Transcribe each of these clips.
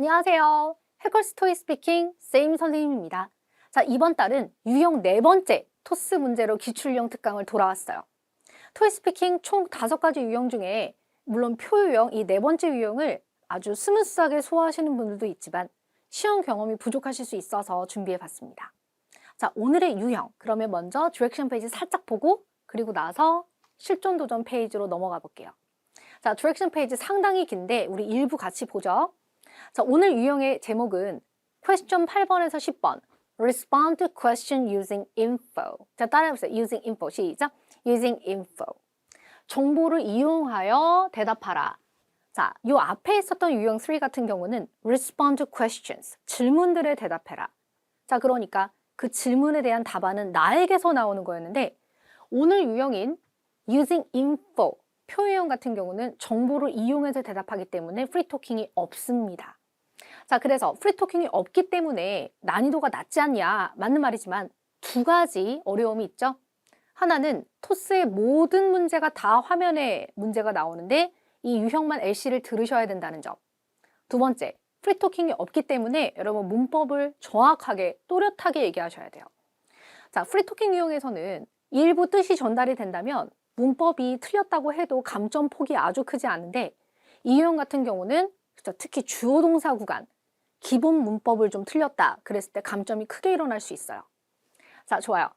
안녕하세요. 해커스 토익 스피킹 쌤 선생님입니다. 자, 이번 달은 유형 네 번째 토스 문제로 기출유형 특강을 돌아왔어요. 토익 스피킹 총 5가지 유형 중에 물론 표유형 이 네 번째 유형을 아주 스무스하게 소화하시는 분들도 있지만 시험 경험이 부족하실 수 있어서 준비해 봤습니다. 자, 오늘의 유형 그러면 먼저 디렉션 페이지 살짝 보고 그리고 나서 실전 도전 페이지로 넘어가 볼게요. 자, 디렉션 페이지 상당히 긴데 우리 일부 같이 보죠. 자, 오늘 유형의 제목은 question 8번에서 10번 Respond to question using info. 자, 따라해보세요. using info. 시작. using info. 정보를 이용하여 대답하라. 자, 요 앞에 있었던 유형 3 같은 경우는 respond to questions. 질문들에 대답해라. 자, 그러니까 그 질문에 대한 답안은 나에게서 나오는 거였는데 오늘 유형인 using info. 표유형 같은 경우는 정보를 이용해서 대답하기 때문에 프리토킹이 없습니다. 자, 그래서 프리토킹이 없기 때문에 난이도가 낮지 않냐 맞는 말이지만 두 가지 어려움이 있죠. 하나는 토스의 모든 문제가 다 화면에 문제가 나오는데 이 유형만 LC를 들으셔야 된다는 점. 두 번째, 프리토킹이 없기 때문에 여러분 문법을 정확하게 또렷하게 얘기하셔야 돼요. 자, 프리토킹 유형에서는 일부 뜻이 전달이 된다면 문법이 틀렸다고 해도 감점 폭이 아주 크지 않은데 이 유형 같은 경우는 특히 주어 동사 구간, 기본 문법을 좀 틀렸다 그랬을 때 감점이 크게 일어날 수 있어요. 자, 좋아요.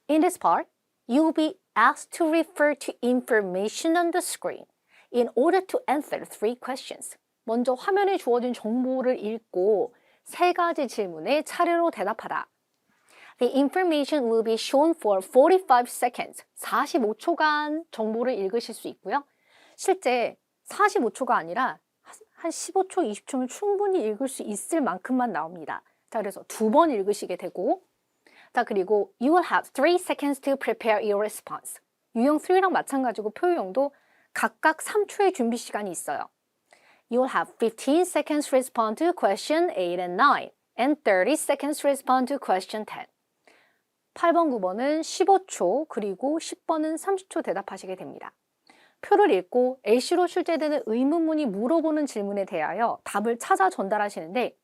In this part, you will be asked to refer to information on the screen in order to answer 3 questions. 먼저 화면에 주어진 정보를 읽고 3가지 질문에 차례로 대답하라. The information will be shown for 45 seconds. 45초간 정보를 읽으실 수 있고요. 실제 45초가 아니라 한 15초, 20초면 충분히 읽을 수 있을 만큼만 나옵니다. 자, 그래서 2번 읽으시게 되고 자, 그리고 you will have 3 seconds to prepare your response. 유형 3랑 마찬가지고 표유형도 각각 3초의 준비 시간이 있어요. You will have 15 seconds to respond to question 8 and 9 and 30 seconds to respond to question 10. 8번, 9번은 15초, 그리고 10번은 30초 대답하시게 됩니다. 표를 읽고 LC로 출제되는 의문문이 물어보는 질문에 대하여 답을 찾아 전달하시는데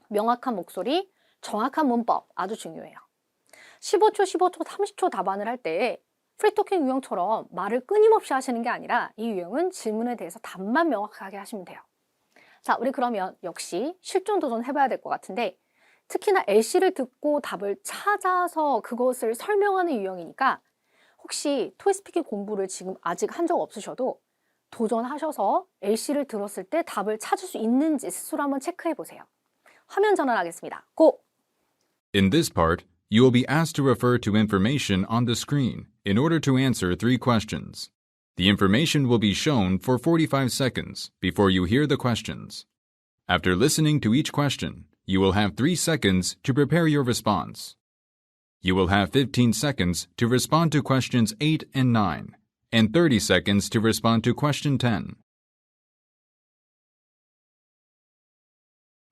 명확한 목소리, 정확한 문법 아주 중요해요. 15초, 15초, 30초 답안을 할 때 프리토킹 유형처럼 말을 끊임없이 하시는 게 아니라 이 유형은 질문에 대해서 답만 명확하게 하시면 돼요. 자, 우리 그러면 역시 실전 도전 해봐야 될 것 같은데 특히나 LC를 듣고 답을 찾아서 그것을 설명하는 유형이니까 혹시 토익 스피킹 공부를 지금 아직 한 적 없으셔도 도전하셔서 LC를 들었을 때 답을 찾을 수 있는지 스스로 한번 체크해 보세요. 화면 전환하겠습니다. 고! In this part, you will be asked to refer to information on the screen in order to answer 3 questions. The information will be shown for 45 seconds before you hear the questions. After listening to each question, you will have 3 seconds to prepare your response. You will have 15 seconds to respond to questions 8 and 9, and 30 seconds to respond to question 10.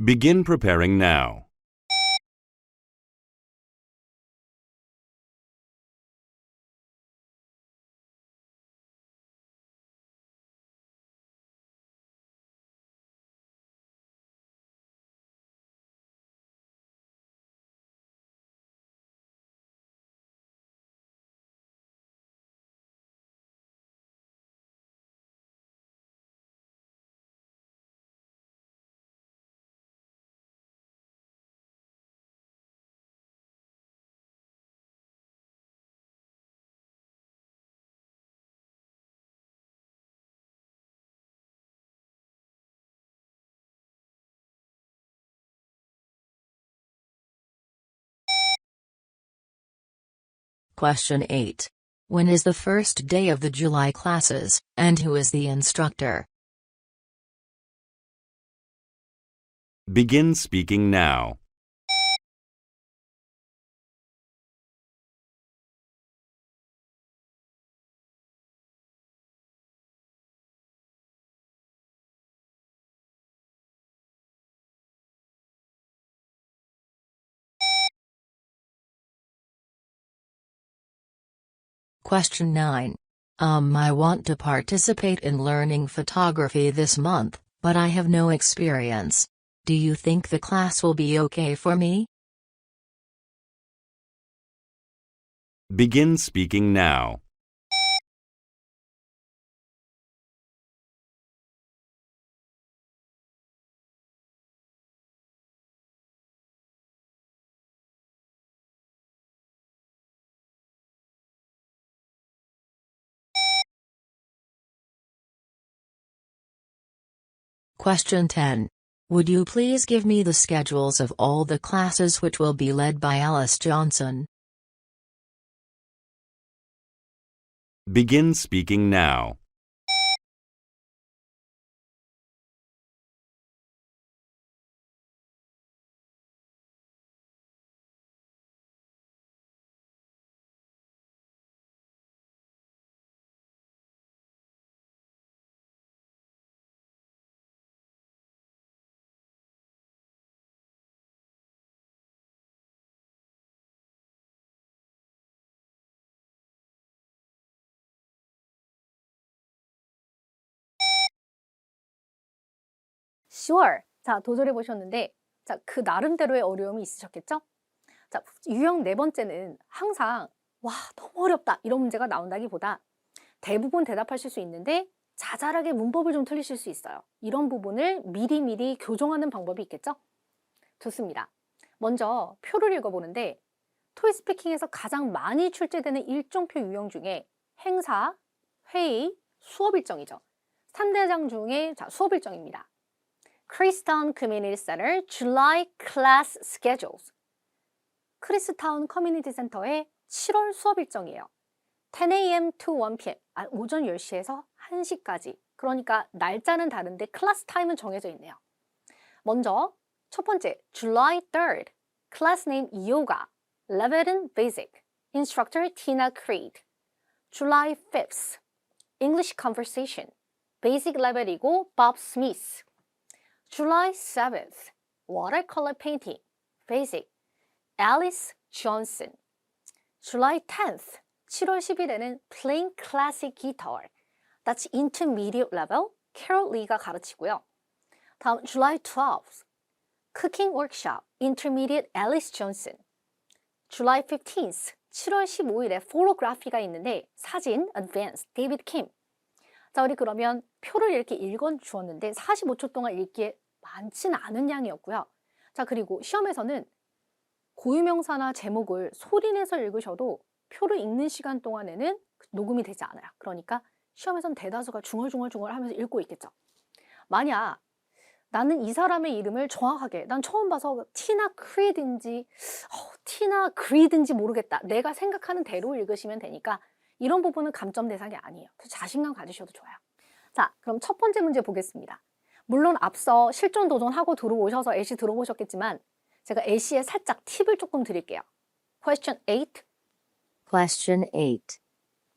Begin preparing now. Question 8. When is the first day of the July classes, and who is the instructor? Begin speaking now. Question 9. I want to participate in learning photography this month, but I have no experience. Do you think the class will be okay for me? Begin speaking now. Question 10. Would you please give me the schedules of all the classes which will be led by Alice Johnson? Begin speaking now. Sure. 자, 도전해 보셨는데, 자, 그 나름대로의 어려움이 있으셨겠죠? 자, 유형 네 번째는 항상, 와, 너무 어렵다. 이런 문제가 나온다기보다 대부분 대답하실 수 있는데, 자잘하게 문법을 좀 틀리실 수 있어요. 이런 부분을 미리미리 교정하는 방법이 있겠죠? 좋습니다. 먼저 표를 읽어보는데, 토이스피킹에서 가장 많이 출제되는 일정표 유형 중에 행사, 회의, 수업 일정이죠. 3대장 중에 자, 수업 일정입니다. 크리스타운 커뮤니티 센터 July Class Schedules. 크리스타운 커뮤니티 센터의 7월 수업 일정이에요. 10 a.m. to 1 p.m. 오전 10시에서 1시까지. 그러니까 날짜는 다른데 클래스 타임은 정해져 있네요. 먼저 첫 번째, July 3rd. Class name Yoga. Level Basic. Instructor Tina Creed. July 5th. English Conversation. Basic Level이고 Bob Smith. July 7th. Watercolor Painting. Basic. Alice Johnson. July 10th. 7월 10일에는 Playing Classic Guitar. That's Intermediate Level. Carol Lee가 가르치고요. 다음 July 12th. Cooking Workshop. Intermediate Alice Johnson. July 15th. 7월 15일에 Photography가 있는데 사진 Advanced. David Kim. 자, 우리 그러면 표를 이렇게 읽어주었는데 45초 동안 읽기에 많지는 않은 양이었고요. 자, 그리고 시험에서는 고유명사나 제목을 소리내서 읽으셔도 표를 읽는 시간 동안에는 녹음이 되지 않아요. 그러니까 시험에서는 대다수가 중얼중얼 하면서 읽고 있겠죠. 만약 나는 이 사람의 이름을 정확하게 난 처음 봐서 티나 크리드인지 티나 그리드인지 모르겠다. 내가 생각하는 대로 읽으시면 되니까 이런 부분은 감점 대상이 아니에요. 그래서 자신감 가지셔도 좋아요. 자, 그럼 첫 번째 문제 보겠습니다. 물론 앞서 실전 도전하고 들어오셔서 애시 들어보셨겠지만 제가 애시에 살짝 팁을 조금 드릴게요. Question 8. Question 8.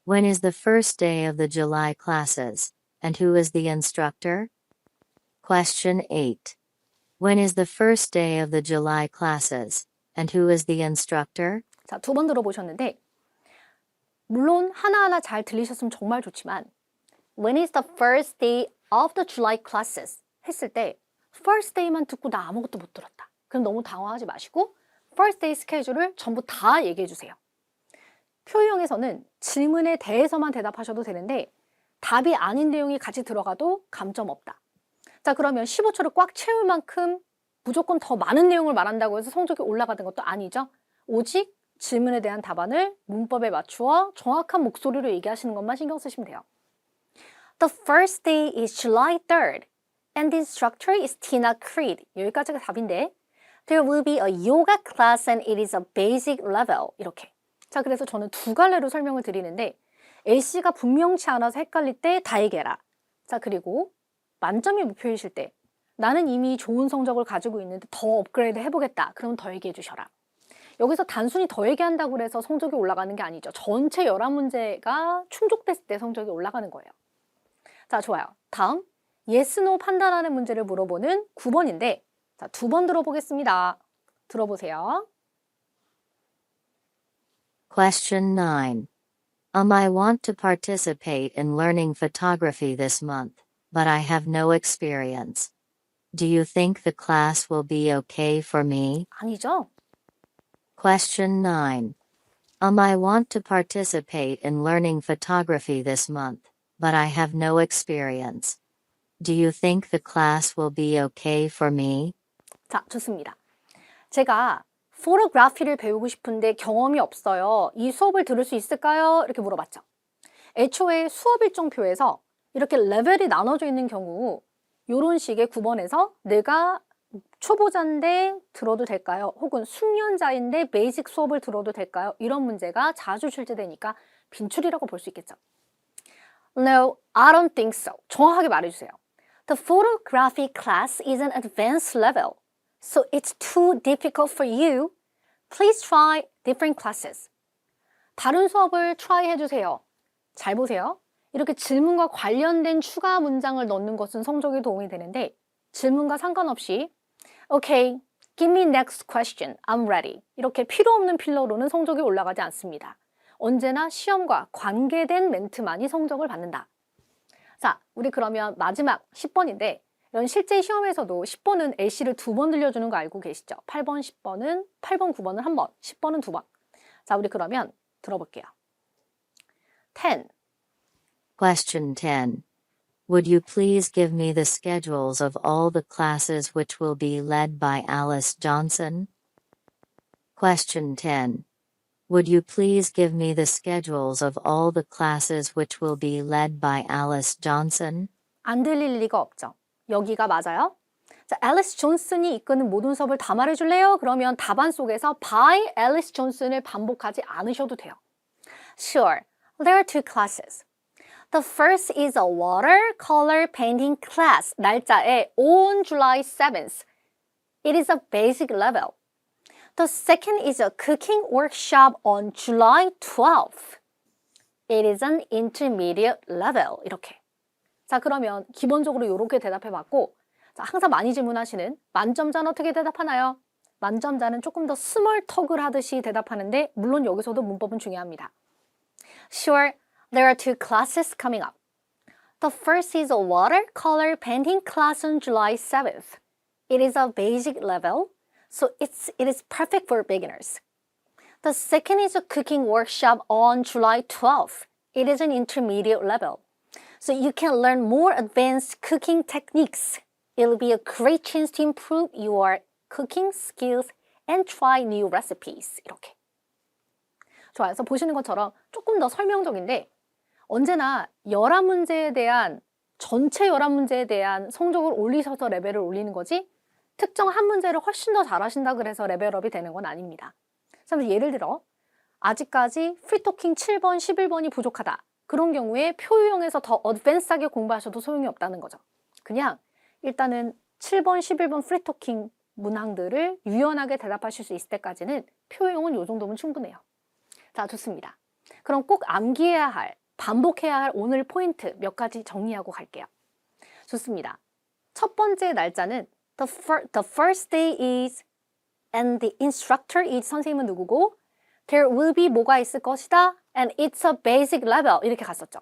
When is the first day of the July classes, and who is the instructor? Question 8. When is the first day of the July classes, and who is the instructor? 자, 두 번 들어보셨는데 물론 하나하나 잘 들리셨으면 정말 좋지만 When is the first day of the July classes? 했을 때 first day만 듣고 나 아무것도 못 들었다. 그럼 너무 당황하지 마시고 first day 스케줄을 전부 다 얘기해 주세요. 표유형에서는 질문에 대해서만 대답하셔도 되는데 답이 아닌 내용이 같이 들어가도 감점 없다. 자, 그러면 15초를 꽉 채울 만큼 무조건 더 많은 내용을 말한다고 해서 성적이 올라가는 것도 아니죠. 오직 질문에 대한 답안을 문법에 맞추어 정확한 목소리로 얘기하시는 것만 신경 쓰시면 돼요. The first day is July 3rd and the instructor is Tina Creed. 여기까지가 답인데 There will be a yoga class and it is a basic level. 이렇게. 자, 그래서 저는 두 갈래로 설명을 드리는데 A씨가 분명치 않아서 헷갈릴 때 다 얘기해라. 자, 그리고 만점이 목표이실 때 나는 이미 좋은 성적을 가지고 있는데 더 업그레이드 해보겠다. 그럼 더 얘기해 주셔라. 여기서 단순히 더 얘기한다고 해서 성적이 올라가는 게 아니죠. 전체 11문제가 충족됐을 때 성적이 올라가는 거예요. 자, 좋아요. 다음 yes, no 판단하는 문제를 물어보는 9번인데 자, 두 번 들어보겠습니다. 들어보세요. Question 9. I want to participate in learning photography this month, but I have no experience. Do you think the class will be okay for me? 아니죠? Question 9. I want to participate in learning photography this month, but I have no experience. Do you think the class will be okay for me? 자, 좋습니다. 제가 포토그래피를 배우고 싶은데 경험이 없어요. 이 수업을 들을 수 있을까요? 이렇게 물어봤죠. 애초에 수업 일정표에서 이렇게 레벨이 나눠져 있는 경우 이런 식의 9번에서 내가 초보자인데 들어도 될까요? 혹은 숙련자인데 베이직 수업을 들어도 될까요? 이런 문제가 자주 출제되니까 빈출이라고 볼 수 있겠죠. No, I don't think so. 정확하게 말해주세요. The photography class is an advanced level, so it's too difficult for you. Please try different classes. 다른 수업을 try 해주세요. 잘 보세요. 이렇게 질문과 관련된 추가 문장을 넣는 것은 성적에 도움이 되는데 질문과 상관없이 Okay, give me next question. I'm ready. 이렇게 필요 없는 필러로는 성적이 올라가지 않습니다. 언제나 시험과 관계된 멘트만이 성적을 받는다. 자, 우리 그러면 마지막 10번인데 이런 실제 시험에서도 10번은 LC를 2번 들려주는 거 알고 계시죠? 8번, 10번은 8번, 9번은 1번, 10번은 2번. 자, 우리 그러면 들어볼게요. 10. Question 10. Would you please give me the schedules of all the classes which will be led by Alice Johnson? Question 10. Would you please give me the schedules of all the classes which will be led by Alice Johnson? 안 들릴 리가 없죠. 여기가 맞아요. 자, 앨리스 존슨이 이끄는 모든 수업을 다 말해줄래요? 그러면 답안 속에서 by 앨리스 존슨을 반복하지 않으셔도 돼요. Sure, there are two classes. The first is a watercolor painting class. 날짜에 on July 7th. It is a basic level. The second is a cooking workshop on July 12th. It is an intermediate level. 이렇게. 자, 그러면 기본적으로 이렇게 대답해봤고, 자, 항상 많이 질문하시는 만점자는 어떻게 대답하나요? 만점자는 조금 더 스몰 톡을 하듯이 대답하는데 물론 여기서도 문법은 중요합니다. Sure, there are two classes coming up. The first is a watercolor painting class on July 7th. It is a basic level, so it is perfect for beginners. The second is a cooking workshop on July 12th. It is an intermediate level, so you can learn more advanced cooking techniques. It'll be a great chance to improve your cooking skills and try new recipes. 이렇게. 좋아요. 그래서 보시는 것처럼 조금 더 설명적인데 언제나 11문제에 대한 전체 11문제에 대한 성적을 올리셔서 레벨을 올리는 거지 특정 한 문제를 훨씬 더 잘하신다 그래서 레벨업이 되는 건 아닙니다. 그래서 예를 들어 아직까지 프리토킹 7번, 11번이 부족하다. 그런 경우에 표유형에서 더 어드밴스하게 공부하셔도 소용이 없다는 거죠. 그냥 일단은 7번, 11번 프리토킹 문항들을 유연하게 대답하실 수 있을 때까지는 표유형은 이 정도면 충분해요. 자, 좋습니다. 그럼 꼭 암기해야 할, 반복해야 할 오늘 포인트 몇 가지 정리하고 갈게요. 좋습니다. 첫 번째 날짜는 the first day is and the instructor is 선생님은 누구고 there will be 뭐가 있을 것이다 and it's a basic level 이렇게 갔었죠.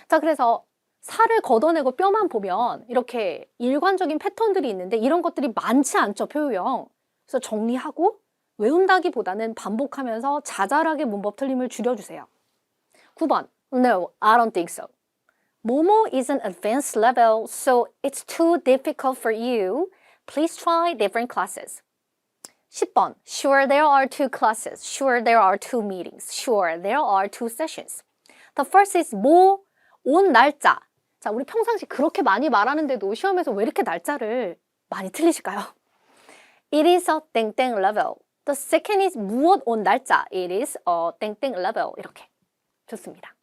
자, 그래서 살을 걷어내고 뼈만 보면 이렇게 일관적인 패턴들이 있는데 이런 것들이 많지 않죠, 표유형. 그래서 정리하고 외운다기보다는 반복하면서 자잘하게 문법 틀림을 줄여주세요. 9번. No, I don't think so. Momo is an advanced level, so it's too difficult for you. Please try different classes. 10번. Sure, there are two classes. Sure, there are two meetings. Sure, there are two sessions. The first is 온 날짜. 자, 우리 평상시 그렇게 많이 말하는데도 시험에서 왜 이렇게 날짜를 많이 틀리실까요? It is a 땡땡 level. The second is 무엇 온 날짜. It is a 땡땡 level. 이렇게. 좋습니다.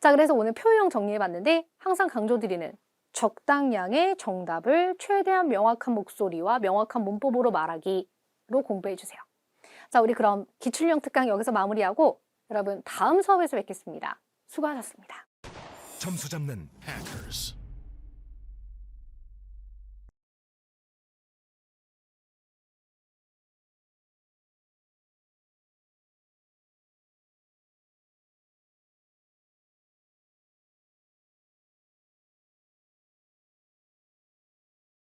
자, 그래서 오늘 표유형 정리해봤는데 항상 강조드리는 적당량의 정답을 최대한 명확한 목소리와 명확한 문법으로 말하기로 공부해주세요. 자, 우리 그럼 기출형 특강 여기서 마무리하고 여러분 다음 수업에서 뵙겠습니다. 수고하셨습니다. 점수 잡는 hackers.